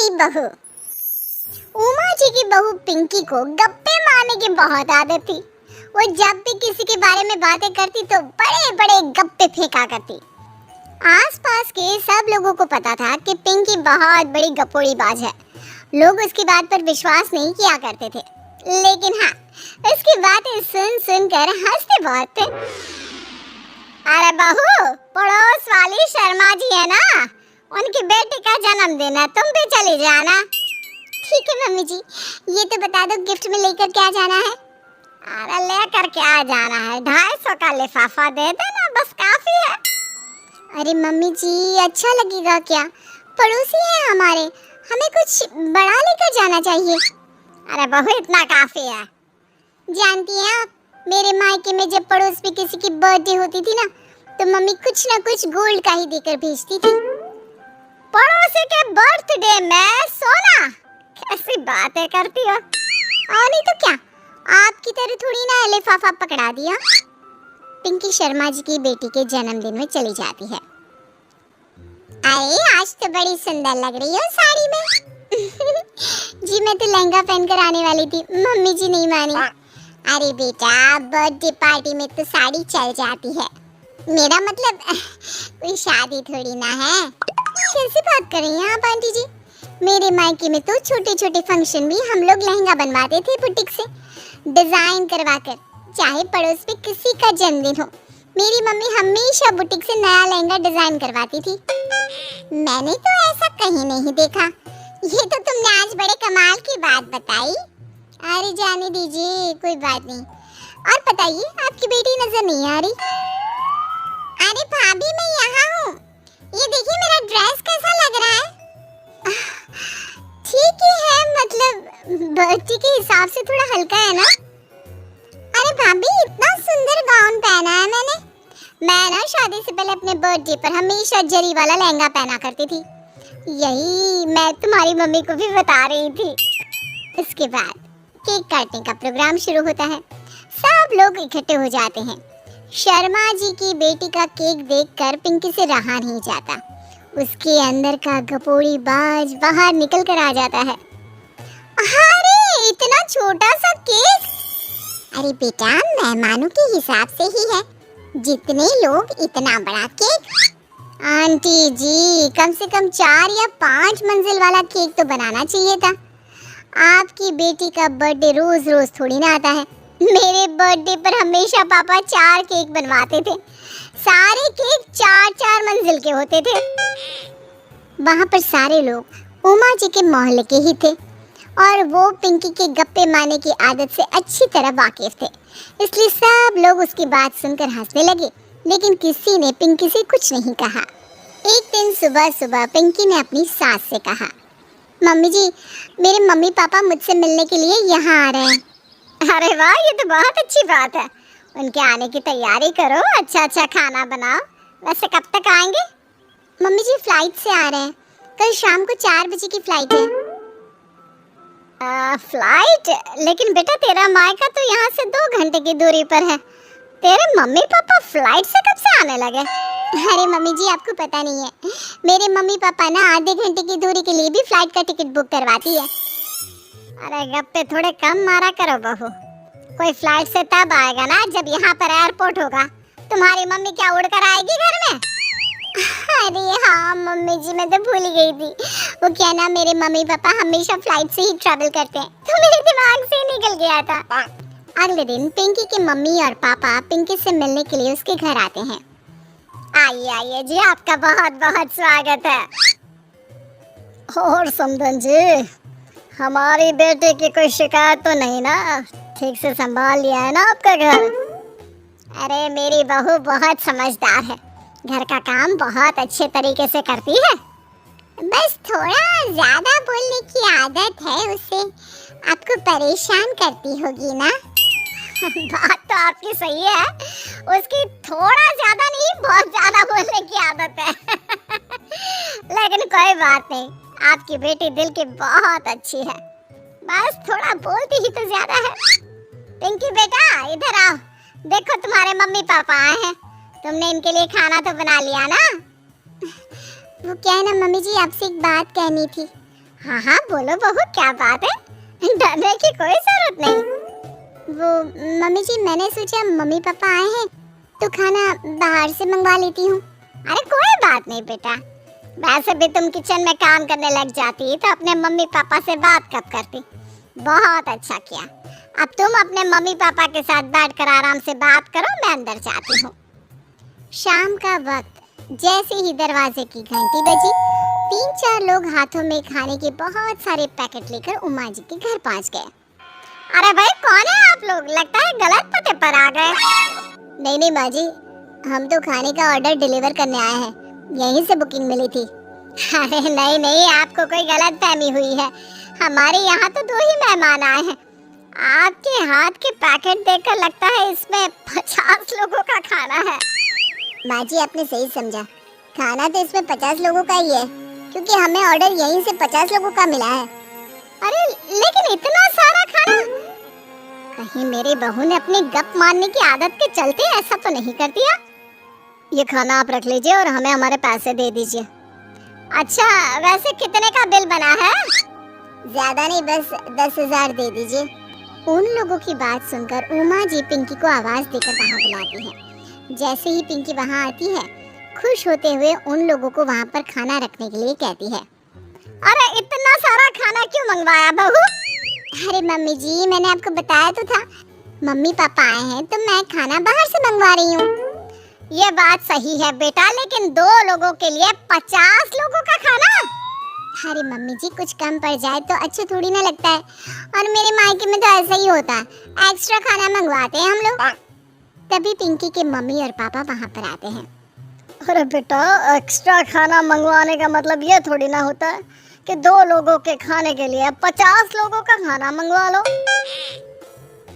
मेरी बहू। उमा जी की बहू पिंकी को गप्पे मारने की बहुत आदत थी। वो जब भी किसी के बारे में बातें करती तो बड़े बड़े गप्पे फेंका करती। आसपास के सब लोगों को पता था कि पिंकी बहुत बड़ी गप्पोड़ीबाज है। लोग उसकी बात पर विश्वास नहीं किया करते थे, लेकिन हाँ, उसकी बातें सुन सुन कर हंसते बहुत थे। अरे बहू, पड़ोस वाली शर्मा जी है ना, उनकी बेटी का जन्मदिन है, तुम भी चली जाना। ठीक है मम्मी जी, ये तो बता दो गिफ्ट में लेकर क्या जाना है? अरे लेकर क्या जाना है, 250 का लिफाफा दे देना, बस काफी है। अरे मम्मी जी, अच्छा लगेगा क्या? पड़ोसी है हमारे, हमें कुछ बड़ा लेकर जाना चाहिए। अरे बहू, इतना काफी है। जानती हैं आप, मेरे मायके में जब पड़ोस में किसी की बर्थडे होती थी ना, तो मम्मी कुछ ना कुछ गोल्ड का ही देकर भेजती थी। पड़ोसी के बर्थडे में सोना? कैसी बातें करती हो? और नहीं तो क्या, आपकी तरह थोड़ी ना लिफाफा पकड़ा दिया। पिंकी शर्मा जी की बेटी के जन्मदिन में चली जाती है। अरे आज तो बड़ी सुंदर लग रही हो साड़ी में। जी मैं तो लहंगा पहनकर आने वाली थी, मम्मी जी नहीं मानी। अरे बेटा, बर्थडे पार्टी में तो साड़ी चल जाती है, मेरा मतलब कोई शादी थोड़ी ना है। कैसी बात कर रही हैं आप आंटी जी? मेरे मायके में तो छोटे छोटे फंक्शन भी हम लोग लहंगा बनवाते थे बुटीक से डिजाइन करवाकर, चाहे पड़ोस में किसी का जन्मदिन हो। मेरी मम्मी हमेशा बुटीक से नया लहंगा डिजाइन करवाती थी। मैंने तो ऐसा कहीं नहीं देखा। ये तो तुमने आज बड़े कमाल की बात बताई। अरे जाने दीजिए, कोई बात नहीं। और बताइए, आपकी बेटी नजर नहीं आ रही? अरे भाभी, मैं यहाँ हूँ। ये देखिए मेरा ड्रेस कैसा लग रहा है? ठीक ही है, मतलब बर्थडे के हिसाब से थोड़ा हल्का है ना। अरे भाभी, इतना सुंदर गाउन पहना है मैंने। मैं ना शादी से पहले अपने बर्थडे पर हमेशा जरी वाला लहंगा पहना करती थी। यही मैं तुम्हारी मम्मी को भी बता रही थी। इसके बाद केक काटने का प्रोग्राम शुरू होता है। सब लोग इकट्ठे हो जाते हैं। शर्मा जी की बेटी का केक देखकर पिंकी से रहा नहीं जाता। उसके अंदर का गपोड़ीबाज बाहर निकल कर आ जाता है। अरे इतना छोटा सा केक! अरे बेटा, मेहमानों के हिसाब से ही है, जितने लोग इतना बड़ा केक। आंटी जी, कम से कम 4 या 5 मंजिल वाला केक तो बनाना चाहिए था। आपकी बेटी का बर्थडे रोज रोज थोड़ी ना आता है। मेरे बर्थडे पर हमेशा पापा 4 केक बनवाते थे। सारे केक 4-4 मंजिल के होते थे। वहाँ पर सारे लोग उमा जी के मोहल्ले के ही थे और वो पिंकी के गप्पे मारने की आदत से अच्छी तरह वाकिफ थे, इसलिए सब लोग उसकी बात सुनकर हंसने लगे, लेकिन किसी ने पिंकी से कुछ नहीं कहा। एक दिन सुबह सुबह पिंकी ने अपनी सास से कहा, मम्मी जी, मेरे मम्मी पापा मुझसे मिलने के लिए यहाँ आ रहे हैं। अरे वाह, ये तो बहुत अच्छी बात है। उनके आने की तैयारी करो, अच्छा अच्छा खाना बनाओ। वैसे कब तक आएंगे? मम्मी जी फ्लाइट से आ रहे हैं, कल शाम को 4 बजे की फ्लाइट है। फ्लाइट? लेकिन बेटा, तेरा मायका तो यहाँ से 2 घंटे की दूरी पर है। तेरे मम्मी पापा फ्लाइट से कब से आने लगे? अरे मम्मी जी, आपको पता नहीं है, मेरे मम्मी पापा ना आधे घंटे की दूरी के लिए भी फ्लाइट का टिकट बुक करवाती है। अरे गप्पे थोड़े कम मारा करो बहू। कोई फ्लाइट से तब आएगा ना जब यहाँ पर एयरपोर्ट होगा। तुम्हारी मम्मी क्या उड़कर आएगी घर में? अरे हाँ मम्मी जी, मैं तो भूल ही गई थी। वो क्या ना, मेरे मम्मी पापा हमेशा फ्लाइट से ही ट्रैवल करते हैं, तो मेरे दिमाग से निकल गया था। अगले दिन पिंकी के मम्मी और पापा पिंकी से मिलने के लिए उसके घर आते हैं। आइए आइए जी, आपका बहुत बहुत स्वागत है। और समधन जी, हमारी बेटी की कोई शिकायत तो नहीं ना? ठीक से संभाल लिया है ना आपका घर? अरे मेरी बहू बहुत समझदार है, घर का काम बहुत अच्छे तरीके से करती है। बस थोड़ा ज्यादा बोलने की आदत है उसे, आपको परेशान करती होगी ना? बात तो आपकी सही है, उसकी थोड़ा ज्यादा नहीं बहुत ज्यादा बोलने की आदत है। लेकिन कोई बात नहीं, आपकी बेटी दिल की बहुत अच्छी है, बस थोड़ा बोलती ही तो ज्यादा है। पिंकी बेटा, इधर आओ, देखो तुम्हारे मम्मी पापा आए हैं। तुमने इनके लिए खाना तो बना लिया ना? वो क्या है ना मम्मी जी, आपसे एक बात कहनी थी। हाँ हाँ बोलो बहू, क्या बात है, डरने की कोई जरूरत नहीं। वो मम्मी जी, मैंने सोचा मम्मी पापा आए हैं तो खाना बाहर से मंगवा लेती हूँ। अरे कोई बात नहीं बेटा, वैसे भी तुम किचन में काम करने लग जाती तो अपने मम्मी पापा से बात कब करती। बहुत अच्छा किया। अब तुम अपने मम्मी पापा के साथ बैठकर आराम से बात करो, मैं अंदर जाती हूँ। शाम का वक्त, जैसे ही दरवाजे की घंटी बजी, 3-4 लोग हाथों में खाने के बहुत सारे पैकेट लेकर उमा जी के घर पहुंच गए। अरे भाई कौन है आप लोग? लगता है गलत पते पर आ गए। नहीं नहीं माँ जी, हम तो खाने का ऑर्डर डिलीवर करने आए हैं, यहीं से बुकिंग मिली थी। अरे नहीं नहीं, आपको कोई गलत फहमी हुई है। हमारे यहाँ तो 2 ही मेहमान आए हैं। आपके हाथ के पैकेट देखकर लगता है इसमें 50 लोगों का खाना है। माँ जी आपने सही समझा, खाना तो इसमें 50 लोगों का ही है, क्योंकि हमें ऑर्डर यहीं से 50 लोगों का मिला है। अरे लेकिन इतना सारा खाना, कहीं मेरी बहू ने अपनी गप मारने की आदत के चलते ऐसा तो नहीं कर दिया? ये खाना आप रख लीजिए और हमें हमारे पैसे दे दीजिए। अच्छा वैसे कितने का बिल बना है? ज्यादा नहीं, बस 10,000 दे दीजिए। उन लोगों की बात सुनकर उमा जी पिंकी को आवाज देकर वहाँ बुलाती है। जैसे ही पिंकी वहाँ आती है, खुश होते हुए उन लोगों को वहाँ पर खाना रखने के लिए कहती है। अरे इतना सारा खाना क्यों मंगवाया बहू? अरे मम्मी जी, मैंने आपको बताया तो था, मम्मी पापा आए हैं तो मैं खाना बाहर से मंगवा रही हूँ। ये बात सही है बेटा, लेकिन 2 लोगों के लिए 50 लोगों का खाना? अरे मम्मी जी, कुछ कम पड़ जाए तो अच्छा थोड़ी ना लगता है, और मेरे मायके में तो ऐसा ही होता है, एक्स्ट्रा खाना मंगवाते हैं हम लोग। तभी पिंकी के मम्मी और पापा वहाँ पर आते हैं। अरे बेटा, एक्स्ट्रा खाना मंगवाने का मतलब ये थोड़ी ना होता है कि 2 लोगों के खाने के लिए 50 लोगों का खाना मंगवा लो।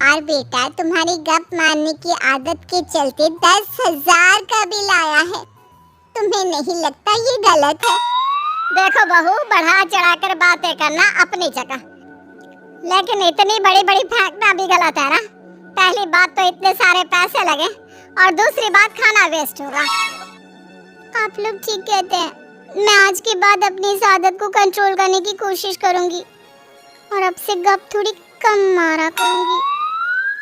और बेटा, तुम्हारी गप मारने की आदत के चलते 10,000 का बिल आया है। तुम्हें नहीं लगता ये गलत है? देखो बहू, बढ़ा चढ़ाकर बातें करना अपनी जगह, लेकिन इतनी बड़ी बड़ी फेंकना भी गलत है ना। पहली बात तो इतने सारे पैसे लगे, और दूसरी बात खाना वेस्ट होगा। आप लोग ठीक कहते हैं, मैं आज के बाद अपनी इस आदत को कंट्रोल करने की कोशिश करूंगी और अब से गप थोड़ी कम मारा करूंगी।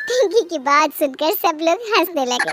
पिंकी की बात सुनकर सब लोग हंसने लगे।